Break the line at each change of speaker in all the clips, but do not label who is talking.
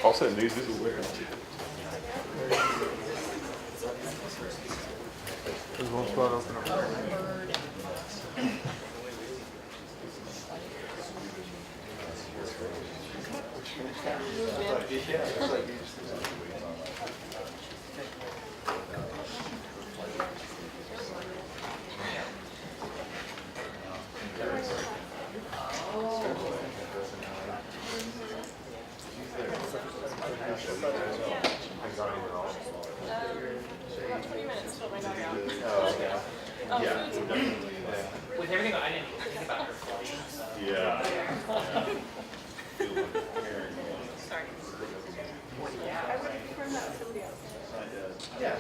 Also, news is aware.
There's one spot open up there.
About 20 minutes till my dog out.
Yeah.
With everything I didn't think about her flight. So.
Yeah.
Sorry. I would have preferred that with somebody else.
Yeah.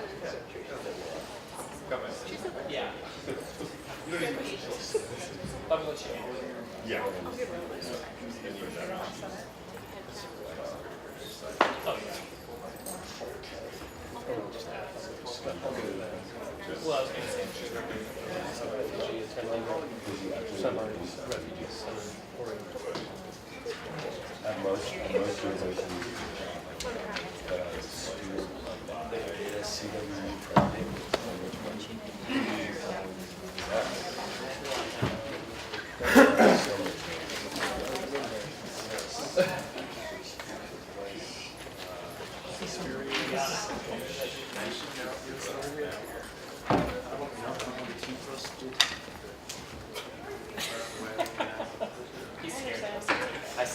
Yeah. Let me let you know.
Yeah.
Oh, yeah. Well, I was going to say,
Refugee attending summaries, refugee center orientation.
At most organizations, student CWU funding,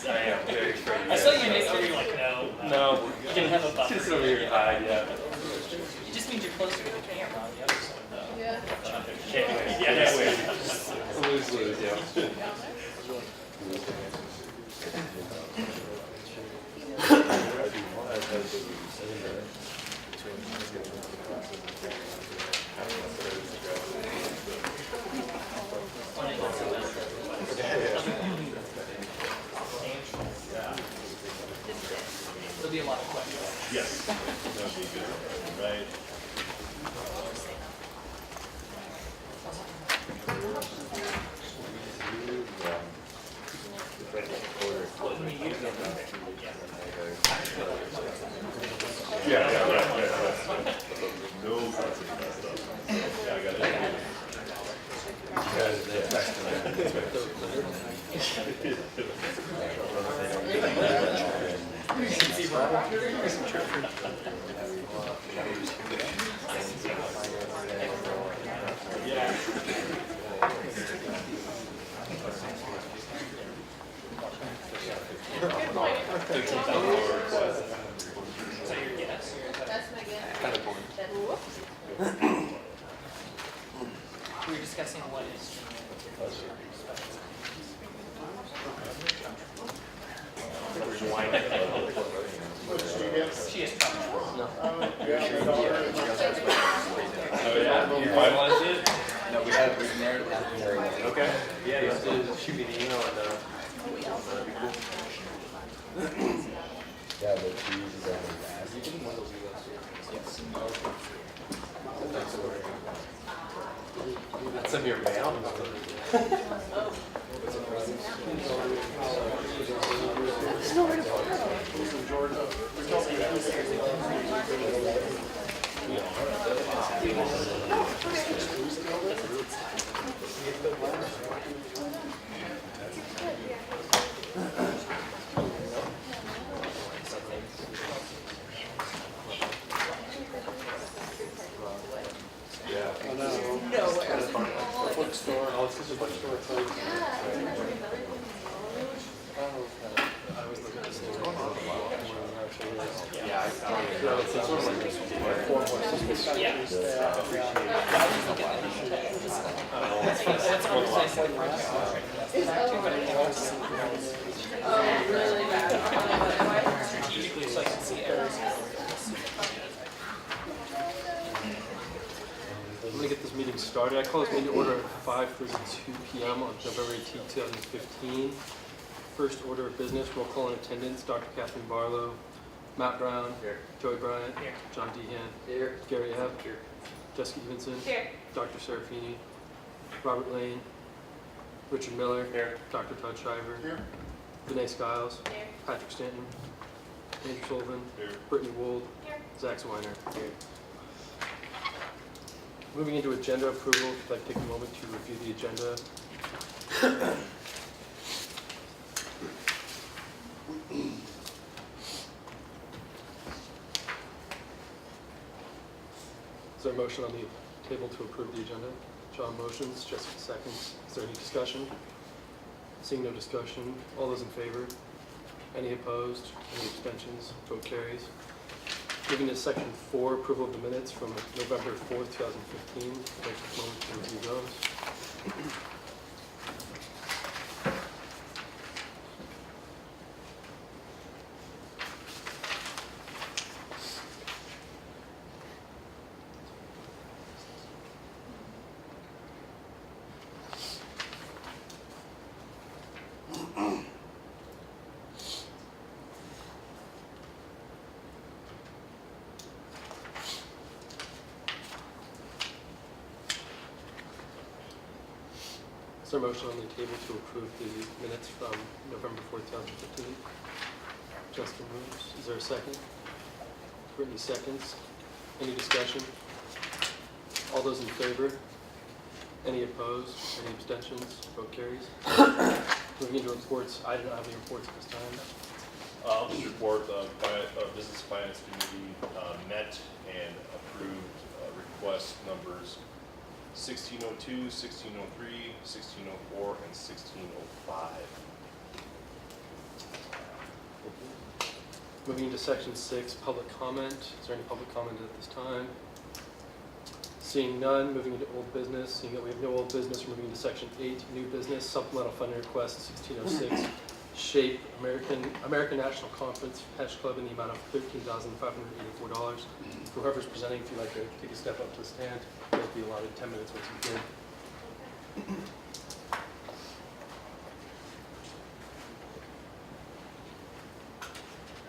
I am very afraid. I saw you next to me, like, no.
No,
You didn't have a buffer.
just over here and hide, yeah.
It just means you're closer to the camera on the other side, though.
Yeah.
Can't wait. Yeah, can't wait.
Lose, yeah.
There'll be a lot of questions.
Yes. That'd be good. Right. Yeah. No concept of that stuff. Yeah, I got it.
Good point.
So your guess?
That's my guess.
Kind of boring.
We were discussing what is. She is probably.
No.
Oh, yeah? You finalized it?
No, we've narrowed it down.
Okay.
Yeah, you have to shoot me the email and that'd be cool.
Yeah, but she uses that as
That's in your mail? Bookstore, oh, it's just a bookstore. I was looking at this thing. Yeah, I found it. It's sort of like this four more systems.
Yeah. That's what I said.
Oh, really bad.
Strategically, so I can see errors.
I'm going to get this meeting started. I call this meeting order at 5:32 p.m. on November 18, 2015. First order of business, roll call in attendance, Dr. Catherine Barlow, Matt Brown,
Here.
Joey Bryant,
Here.
John Dehan,
Here.
Gary Epp, Jessica Evenson,
Here.
Dr. Serafini, Robert Lane, Richard Miller,
Here.
Dr. Todd Shiver,
Here.
Vinay Skiles,
Here.
Patrick Stanton, Andrew Sullivan.
Here.
Brittany Wold.
Here.
Zach Weiner. Here. Moving into agenda approval, if you'd like to take a moment to review the agenda. Is there a motion on the table to approve the agenda? John motions, Jessica seconds. Is there any discussion? Seeing no discussion, all those in favor? Any opposed? Any abstentions? Vote carries. Moving to section 4, approval of the minutes from November 4th, 2015. I'd like to take a moment to review those. Is there a motion on the table to approve the minutes from November 4th, 2015? Justin moves. Is there a second? Brittany seconds. Any discussion? All those in favor? Any opposed? Any abstentions? Vote carries. Moving into reports. I do not have any reports at this time.
I'll just report the Business Finance Committee met and approved request numbers 1602, 1603, 1604, and 1605.
Moving into section 6, public comment. Is there any public comment at this time? Seeing none, moving into old business. Seeing that we have no old business, we're moving into section 8, new business, supplemental funding request 1606, SHAPE, American National Conference, Hash Club in the amount of $13,584. Whoever's presenting, if you'd like to take a step up to the stand, you'll be allotted 10 minutes once you begin.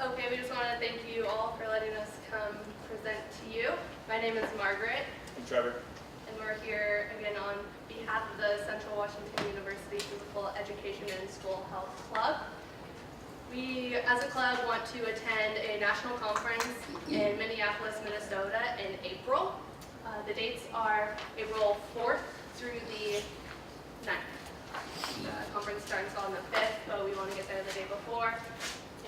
Okay, we just want to thank you all for letting us come present to you. My name is Margaret,
I'm Trevor.
and we're here again on behalf of the Central Washington University Physical Education and School Health Club. We, as a club, want to attend a national conference in Minneapolis, Minnesota in April. The dates are April 4th through the 9th. The conference starts on the 5th, but we want to get there the day before,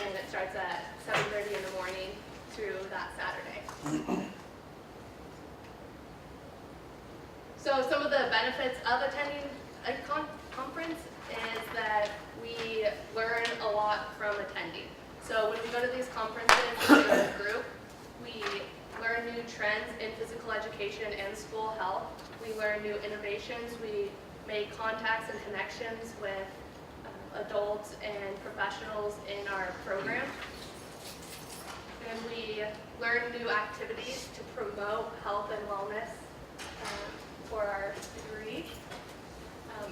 and it starts at 7:30 in the morning through that Saturday. So some of the benefits of attending a conference is that we learn a lot from attending. So when we go to these conferences as a group, we learn new trends in physical education and school health. We learn new innovations. We make contacts and connections with adults and professionals in our program. And we learn new activities to promote health and wellness for our degree.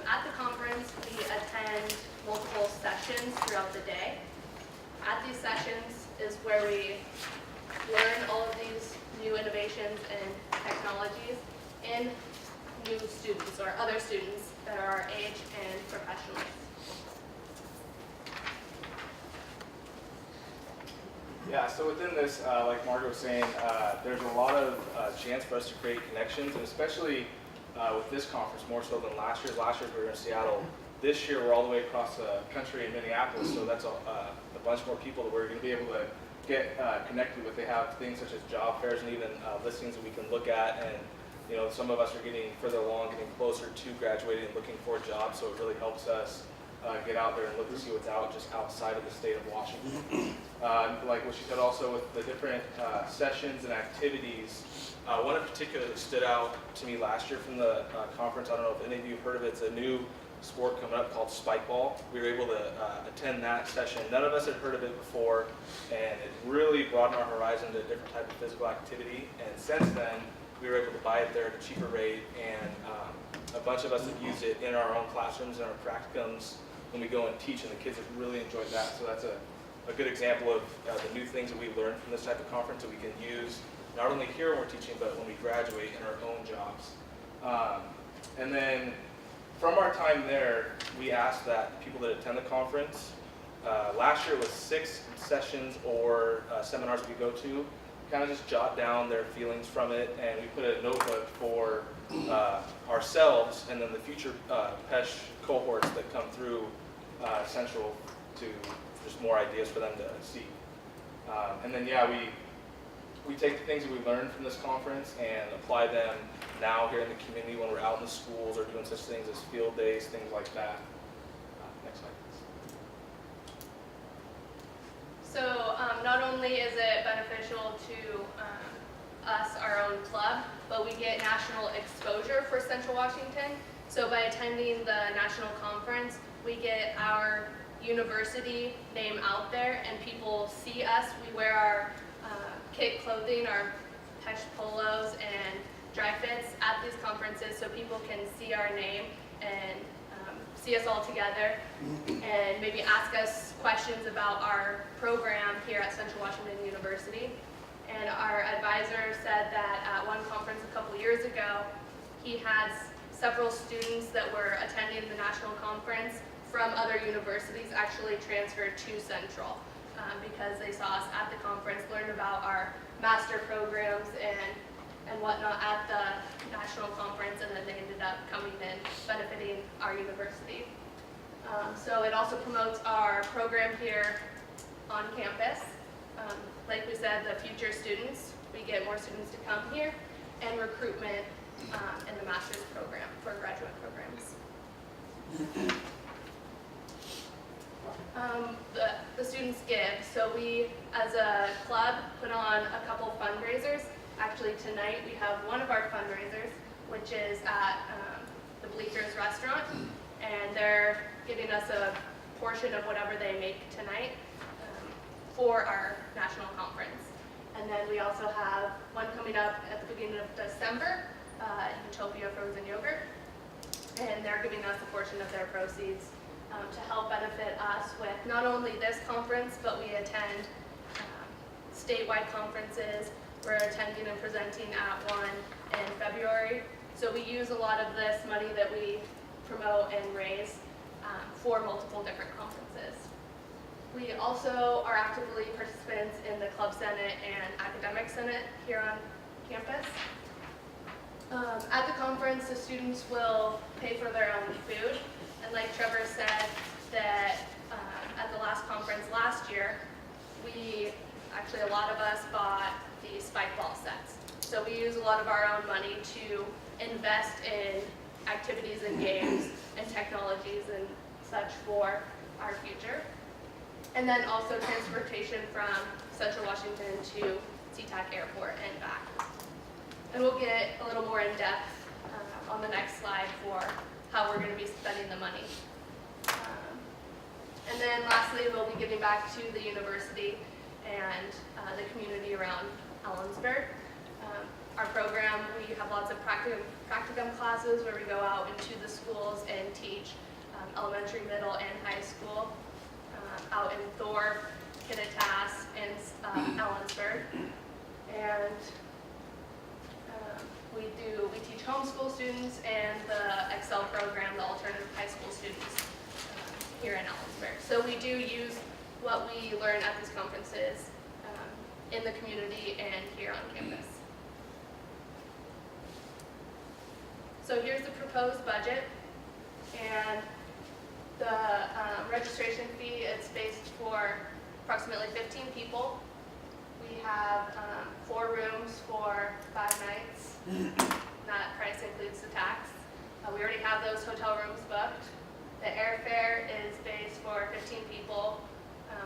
At the conference, we attend multiple sessions throughout the day. At these sessions is where we learn all of these new innovations and technologies in new students or other students that are our age and professionals.
Yeah, so within this, like Margaret was saying, there's a lot of chance for us to create connections, and especially with this conference, more so than last year. Last year we were in Seattle. This year we're all the way across the country in Minneapolis, so that's a bunch more people that we're going to be able to get connected with. They have things such as job fairs and even listings that we can look at, and you know, some of us are getting further along, getting closer to graduating and looking for a job, so it really helps us get out there and look to see what's out just outside of the state of Washington. Like what she said also with the different sessions and activities, one in particular that stood out to me last year from the conference, I don't know if any of you have heard of it, it's a new sport coming up called spike ball. We were able to attend that session. None of us had heard of it before, and it really broadened our horizon to a different type of physical activity, and since then we were able to buy it there at a cheaper rate, and a bunch of us have used it in our own classrooms and our practicums when we go and teach, and the kids have really enjoyed that. So that's a good example of the new things that we learned from this type of conference that we can use not only here when we're teaching, but when we graduate in our own jobs. And then from our time there, we asked that people that attend the conference last year it was 6 sessions or seminars we go to. Kind of just jot down their feelings from it, and we put a notebook for ourselves and then the future PESH cohorts that come through Central to just more ideas for them to see. And then yeah, we take the things that we learned from this conference and apply them now here in the community when we're out in the schools or doing such things as field days, things like that. Next slide, please.
So not only is it beneficial to us, our own club, but we get national exposure for Central Washington. So by attending the national conference, we get our university name out there and people see us. We wear our kit clothing, our PESH polos and dry fits at these conferences so people can see our name and see us all together and maybe ask us questions about our program here at Central Washington University. And our advisor said that at one conference a couple years ago, he has several students that were attending the national conference from other universities actually transferred to Central because they saw us at the conference, learned about our master programs and whatnot at the national conference, and then they ended up coming in benefiting our university. So it also promotes our program here on campus. Like we said, the future students, we get more students to come here, and recruitment in the master's program for graduate programs. The students give. So we, as a club, put on a couple fundraisers. Actually, tonight we have one of our fundraisers, which is at the Bleachers Restaurant, and they're giving us a portion of whatever they make tonight for our national conference. And then we also have one coming up at the beginning of December, Utopia Frozen Yogurt, and they're giving us a portion of their proceeds to help benefit us with not only this conference, but we attend statewide conferences. We're attending and presenting at one in February. So we use a lot of this money that we promote and raise for multiple different conferences. We also are actively participants in the Club Senate and Academic Senate here on campus. At the conference, the students will pay for their own food. And like Trevor said, that at the last conference last year, a lot of us bought the spike ball sets. So we use a lot of our own money to invest in activities and games and technologies and such for our future. And then also transportation from Central Washington to SeaTac Airport and back. And we'll get a little more in depth on the next slide for how we're going to be spending the money. And then lastly, we'll be giving back to the university and the community around Ellensburg. Our program, we have lots of practicum classes where we go out into the schools and teach elementary, middle, and high school out in Thorpe, Kittitas, and Ellensburg. And we teach homeschool students and the Excel program, the alternative high school students here in Ellensburg. So we do use what we learn at these conferences in the community and here on campus. So here's the proposed budget, and the registration fee is based for approximately 15 people. We have 4 rooms for 5 nights. That price includes the tax. We already have those hotel rooms booked. The airfare is based for 15 people,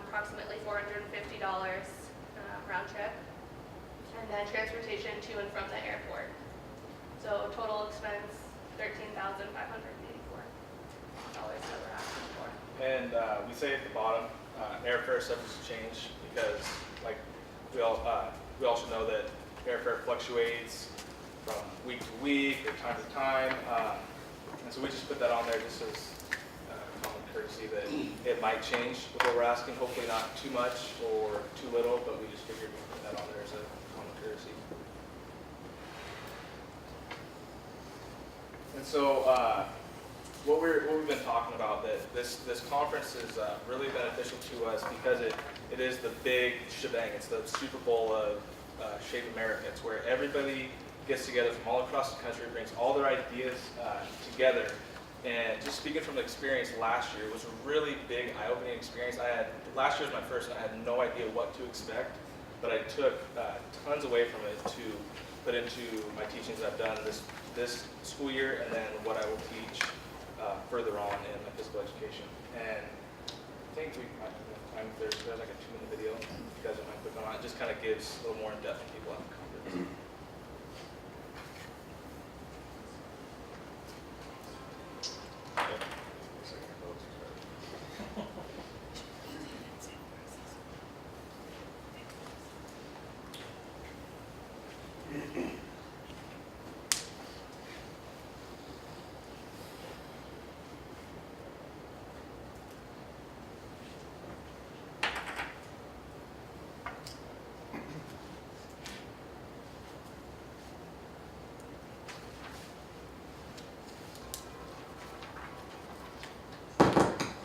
approximately $450 round trip, and then transportation to and from the airport. So total expense $13,584 that we're asking for.
And we say at the bottom, airfare subject to change because, like, we all should know that airfare fluctuates from week to week or time to time, and so we just put that on there just as common courtesy that it might change with what we're asking. Hopefully not too much or too little, but we just figured we'd put that on there as a common courtesy. And so what we've been talking about, that this conference is really beneficial to us because it is the big shebang. It's the Super Bowl of Shape America. It's where everybody gets together from all across the country, brings all their ideas together. And just speaking from experience last year, it was a really big eye-opening experience. Last year was my first, and I had no idea what to expect, but I took tons away from it to put into my teachings I've done this school year, and then what I will teach further on in my physical education. And I think we might have enough time. There's like a 2-minute video. If you guys don't mind clicking on it, just kind of gives a little more in-depth to people at the conference.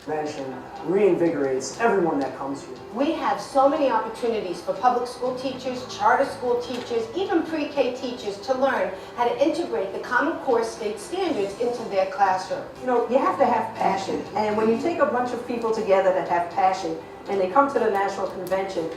Convention reinvigorates everyone that comes here.
We have so many opportunities for public school teachers, charter school teachers, even pre-K teachers to learn how to integrate the Common Core state standards into their classroom.
You know, you have to have passion, and when you take a bunch of people together that have passion and they come to the national convention,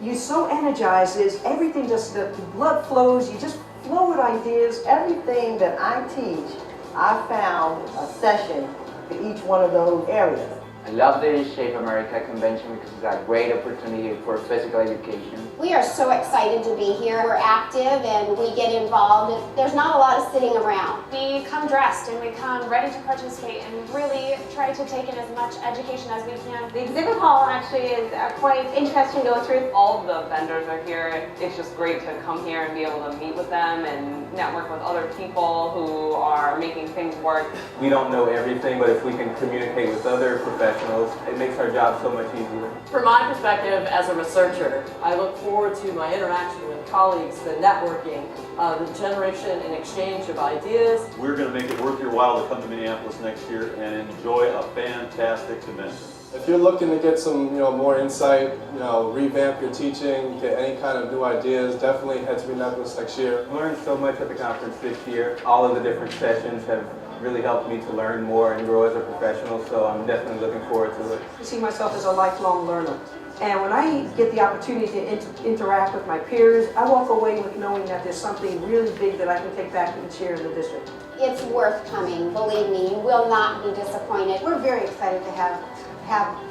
you're so energized, everything just, the blood flows, you just flow with ideas.
Everything that I teach, I found a session for each one of those areas.
I love the Shape America convention because it's a great opportunity for physical education.
We are so excited to be here. We're active and we get involved. There's not a lot of sitting around.
We come dressed and we come ready to participate and really try to take in as much education as we can.
The exhibit hall actually is quite interesting to go through. All of the vendors are here. It's just great to come here and be able to meet with them and network with other people who are making things work.
We don't know everything, but if we can communicate with other professionals, it makes our job so much easier.
From my perspective as a researcher, I look forward to my interaction with colleagues, the networking, the generation and exchange of ideas.
We're going to make it worth your while to come to Minneapolis next year and enjoy a fantastic convention.
If you're looking to get some, more insight, revamp your teaching, get any kind of new ideas, definitely head to Minneapolis next year.
I learned so much at the conference this year. All of the different sessions have really helped me to learn more and grow as a professional, so I'm definitely looking forward to it.
I see myself as a lifelong learner. And when I get the opportunity to interact with my peers, I walk away with knowing that there's something really big that I can take back and share in the district.
It's worth coming, believe me, you will not be disappointed.
We're very excited to have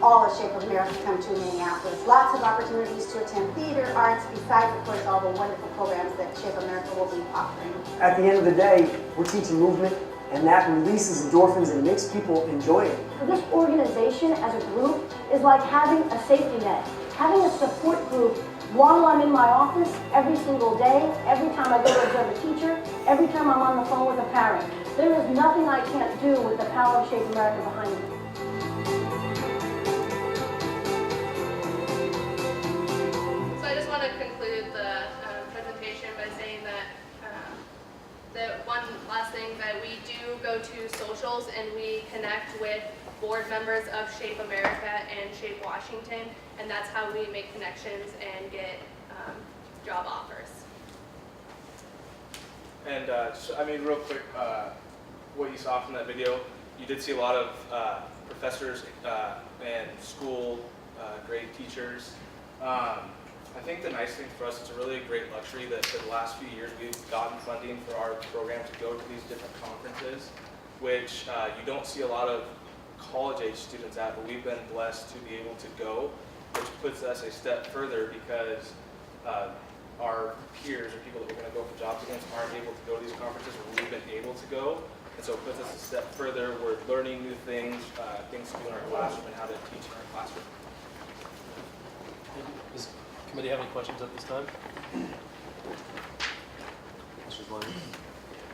all of Shape America come to Minneapolis. Lots of opportunities to attend theater, arts, besides, of course, all the wonderful programs that Shape America will be offering.
At the end of the day, we're teaching movement, and that releases endorphins and makes people enjoy it.
This organization as a group is like having a safety net, having a support group while I'm in my office every single day, every time I go to observe a teacher, every time I'm on the phone with a parent. There is nothing I can't do with the power of Shape America behind me.
So I just want to conclude the presentation by saying that one last thing, that we do go to socials and we connect with board members of Shape America and Shape Washington, and that's how we make connections and get job offers.
And real quick, what you saw from that video, you did see a lot of professors and school grade teachers. I think the nice thing for us, it's a really great luxury that for the last few years we've gotten funding for our program to go to these different conferences, which you don't see a lot of college-age students at, but we've been blessed to be able to go, which puts us a step further because our peers or people that we're going to go for jobs against aren't able to go to these conferences where we've been able to go. And so it puts us a step further. We're learning new things, things to do in our classroom and how to teach in our classroom.
Does the committee have any questions at this time? Mr. Blaine.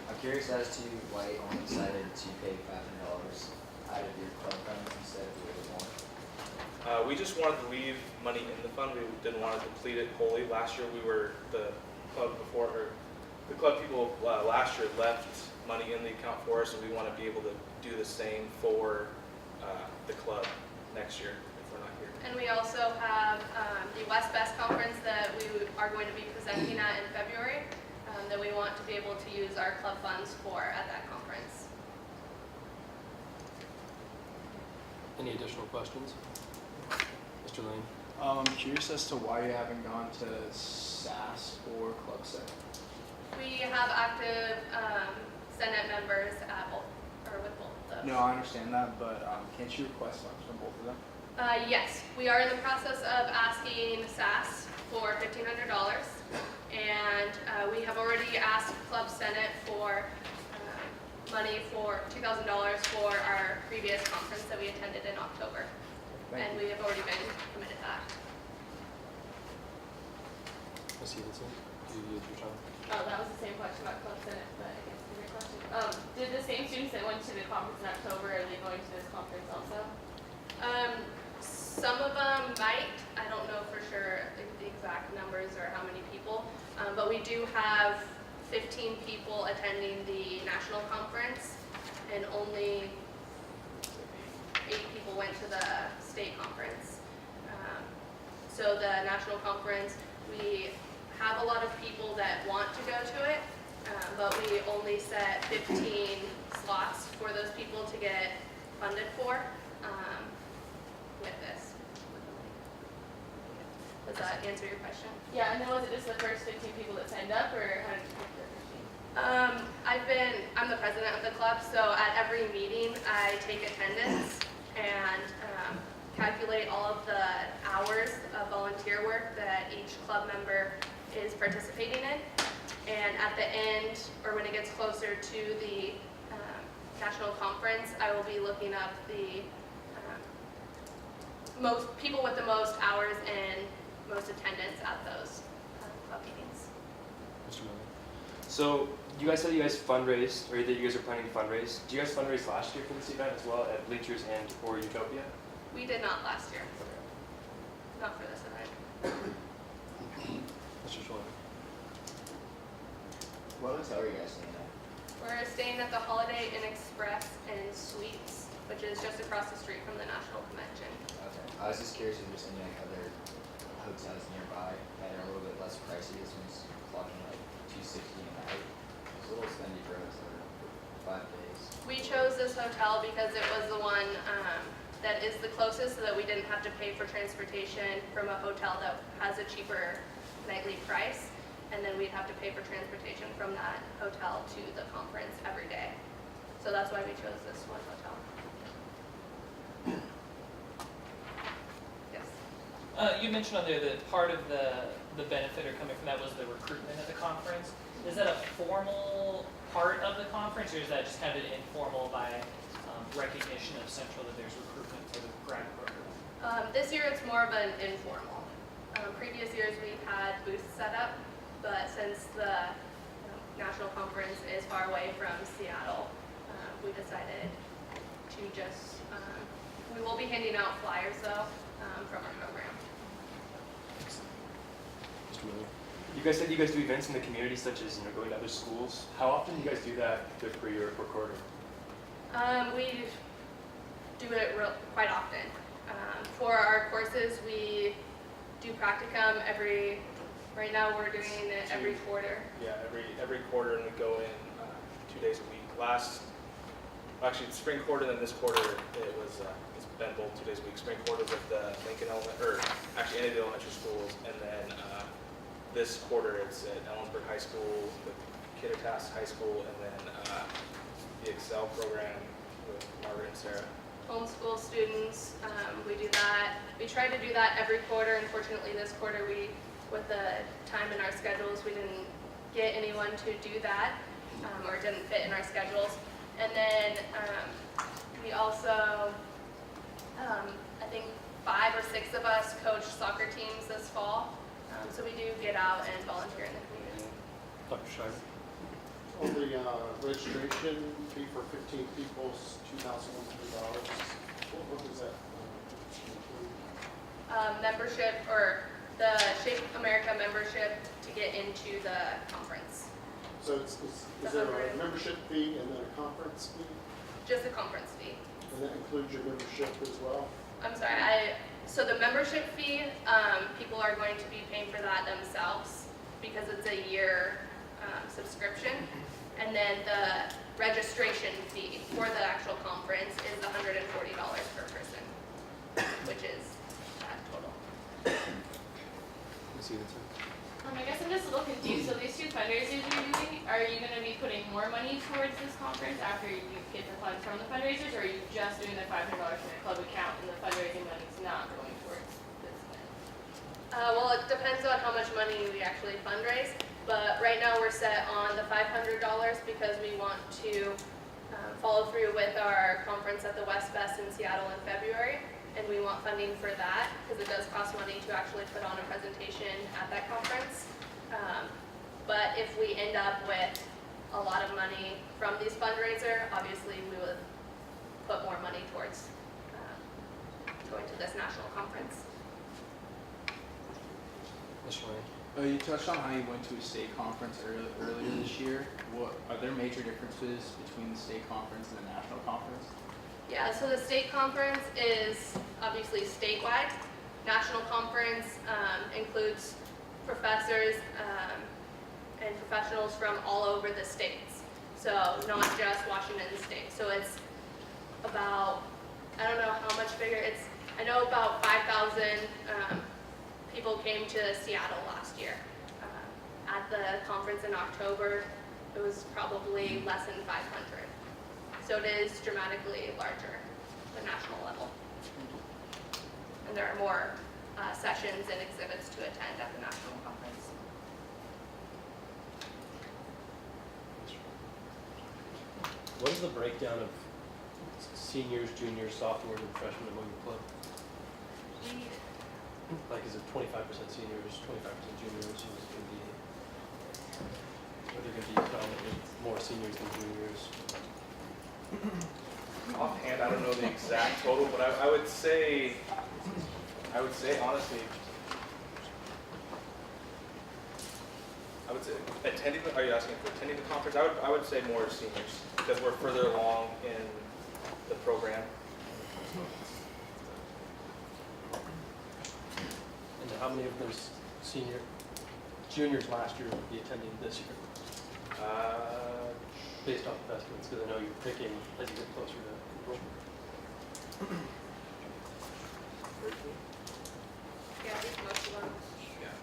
I'm curious as to why you only decided to pay $500 out of your club funds instead of a little more.
We just wanted to leave money in the fund. We didn't want to deplete it wholly. Last year we were the club people last year left money in the account for us, and we want to be able to do the same for the club next year if we're not here.
And we also have the West Best Conference that we are going to be presenting at in February that we want to be able to use our club funds for at that conference.
Any additional questions? Mr. Lane?
I'm curious as to why you haven't gone to SAS or Club Senate.
We have active Senate members at both, or with both of those.
No, I understand that, but can't you request funds from both of them?
Yes, we are in the process of asking SAS for $1,500, and we have already asked Club Senate for money for $2,000 for our previous conference that we attended in October. And we have already been committed to that.
Ms. Stevenson, do you use your time?
Oh, that was the same question about Club Senate, but I guess it's a good question. Did the same students that went to the conference in October, are they going to this conference also?
Some of them might. I don't know for sure the exact numbers or how many people, but we do have 15 people attending the national conference, and only 8 people went to the state conference. So the national conference, we have a lot of people that want to go to it, but we only set 15 slots for those people to get funded for with this. Does that answer your question?
Yeah, and then was it just the first 15 people that signed up, or how did you pick the 15?
I'm the president of the club, so at every meeting I take attendance and calculate all of the hours of volunteer work that each club member is participating in. And at the end, or when it gets closer to the national conference, I will be looking up the most people with the most hours and most attendance at those club meetings.
Mr. Miller?
So you guys said you guys fundraised, or that you guys are planning to fundraise. Did you guys fundraise last year for this event as well at Bleachers and or Utopia?
We did not last year. Not for this event.
Mr. Schwab?
What hotel are you guys staying at?
We're staying at the Holiday Inn Express and Suites, which is just across the street from the National Convention.
Okay. I was just curious if there's any other hotels nearby that are a little bit less pricey. This one's clocking like $260 a night. It's a little spendy for us for 5 days.
We chose this hotel because it was the one that is the closest, so that we didn't have to pay for transportation from a hotel that has a cheaper nightly price, and then we'd have to pay for transportation from that hotel to the conference every day. So that's why we chose this one hotel. Yes.
You mentioned on there that part of the benefit or coming from that was the recruitment of the conference. Is that a formal part of the conference, or is that just kind of an informal by recognition of Central that there's recruitment for the grad program?
This year it's more of an informal. Previous years we've had booths set up, but since the national conference is far away from Seattle, we decided to just, we will be handing out flyers though from our program.
Mr. Miller?
You guys said you guys do events in the community, such as going to other schools. How often do you guys do that per year or per quarter?
We do it quite often. For our courses, we do practicum right now we're doing it every quarter.
Yeah, every quarter, and we go in 2 days a week. Actually, the spring quarter, then this quarter, it's been both 2 days a week. Spring quarter with the Lincoln actually any of the elementary schools, and then this quarter it's at Ellensburg High School, with Kittitas High School, and then the Excel program with Margaret and Sarah.
Homeschool students, we do that. We try to do that every quarter. Unfortunately, this quarter with the time in our schedules, we didn't get anyone to do that, or it didn't fit in our schedules. And then we also, I think 5 or 6 of us coach soccer teams this fall. So we do get out and volunteer in the community.
Dr. Schreiber?
On the registration fee for 15 people is $2,100. What does that include?
Membership, or the Shape America membership to get into the conference.
So is there a membership fee and then a conference fee?
Just a conference fee.
And that includes your membership as well?
I'm sorry, so the membership fee, people are going to be paying for that themselves because it's a year subscription. And then the registration fee for the actual conference is $140 per person, which is that total.
I guess I'm just a little confused. So these two fundraisers you're doing, are you going to be putting more money towards this conference after you get the funds from the fundraisers, or are you just doing the $500 from your club account and the fundraising money is not going towards this event?
Well, it depends on how much money we actually fundraise, but right now we're set on the $500 because we want to follow through with our conference at the West Fest in Seattle in February. And we want funding for that because it does cost money to actually put on a presentation at that conference. But if we end up with a lot of money from these fundraiser, obviously we would put more money towards going to this national conference.
You touched on how you went to a state conference earlier this year. What are there major differences between the state conference and the national conference?
Yeah, so the state conference is obviously statewide. National conference includes professors and professionals from all over the states. So not just Washington State. So it's about, I don't know how much bigger, I know about 5,000 people came to Seattle last year. At the conference in October, it was probably less than 500. So it is dramatically larger, the national level. And there are more sessions and exhibits to attend at the national conference.
What is the breakdown of seniors, juniors, sophomores, and freshmen among your club? Like, is it 25% seniors, 25% juniors? Is it going to be, are there going to be predominantly more seniors than juniors?
Offhand, I don't know the exact total, but I would say honestly, attending. Are you asking for attending the conference? I would say more seniors because we're further along in the program.
And how many of those juniors last year will be attending this year? Based off of estimates, because I know you're picking as you get closer to April.
Yeah, I think most of them.
Yeah.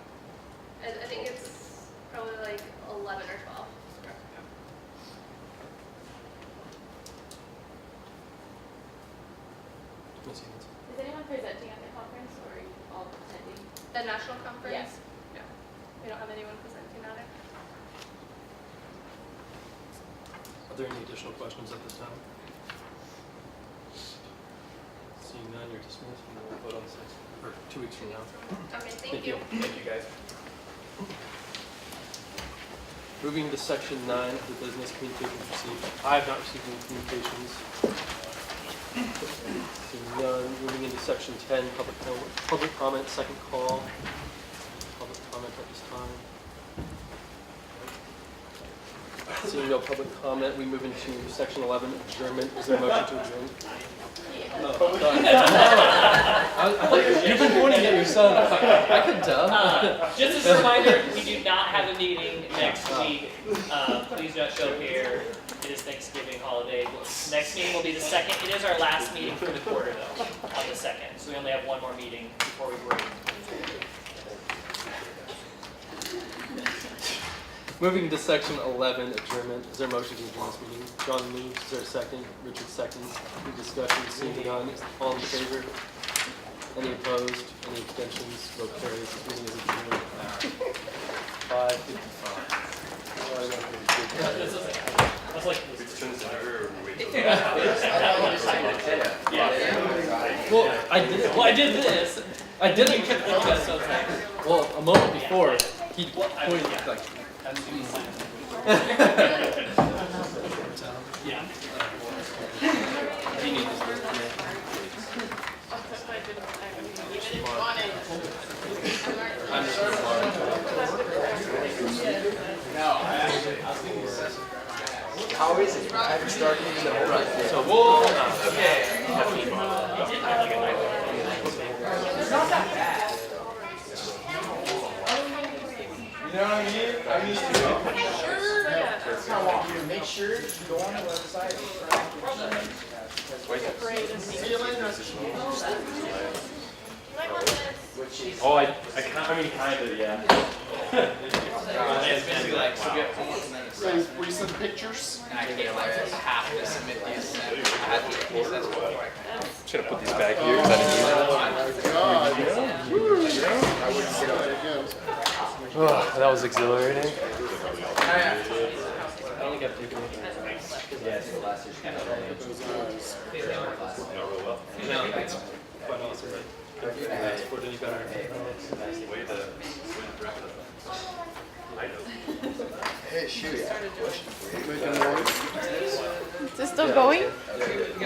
I think it's probably like 11 or 12.
Okay. Yeah.
Is anyone presenting at the conference, or are you all attending?
The national conference?
Yes.
No. We don't have anyone presenting at it.
Are there any additional questions at this time? Seeing none, you're dismissed, and we'll vote on this or 2 weeks from now.
Okay, thank you.
Thank you, guys.
Moving to section 9 of the business communications received. I have not received any communications. Seeing none, moving into section 10, public comment, second call. Public comment at this time. Seeing no public comment, we move into section 11, adjournment. Is there a motion to adjourn? You've been pointing at your son. I could tell.
Just as a reminder, we do not have a meeting next week. Please don't show up here. It is Thanksgiving holiday. Next meeting will be the 2nd. It is our last meeting for the quarter, though, on the 2nd. So we only have one more meeting before we break.
Moving to section 11, adjournment. Is there a motion to adjourn this meeting? John moves. Is there a second? Richard seconds. Any discussion? Seeing none. All in favor? Any opposed? Any abstentions? Vote carries. This meeting is adjourned at 5:55.
That's like
Well, I did this. I didn't. Well, a moment before, he pointed like. Yeah.
No, I was thinking
How is it? I haven't started even the whole
So we'll, okay.
It's not that bad. You know what I mean? I'm used to it. That's how long. Make sure you go on the website and track your
Oh, I kind of, yeah.
It's basically like, so get homework and then assessment.
Recent pictures?
And I came like half to submit the assessment. I had to piece that's what I
Should have put these back here. 'Cause I didn't use them.
I wouldn't get out again.
Oh, that was exhilarating.
I only got 2 Yeah, it's the last year's kind of
Quite awesome. Sport any better.
Hey, shoot, I have a question for you.
Making noise?
Is this still going?
Okay.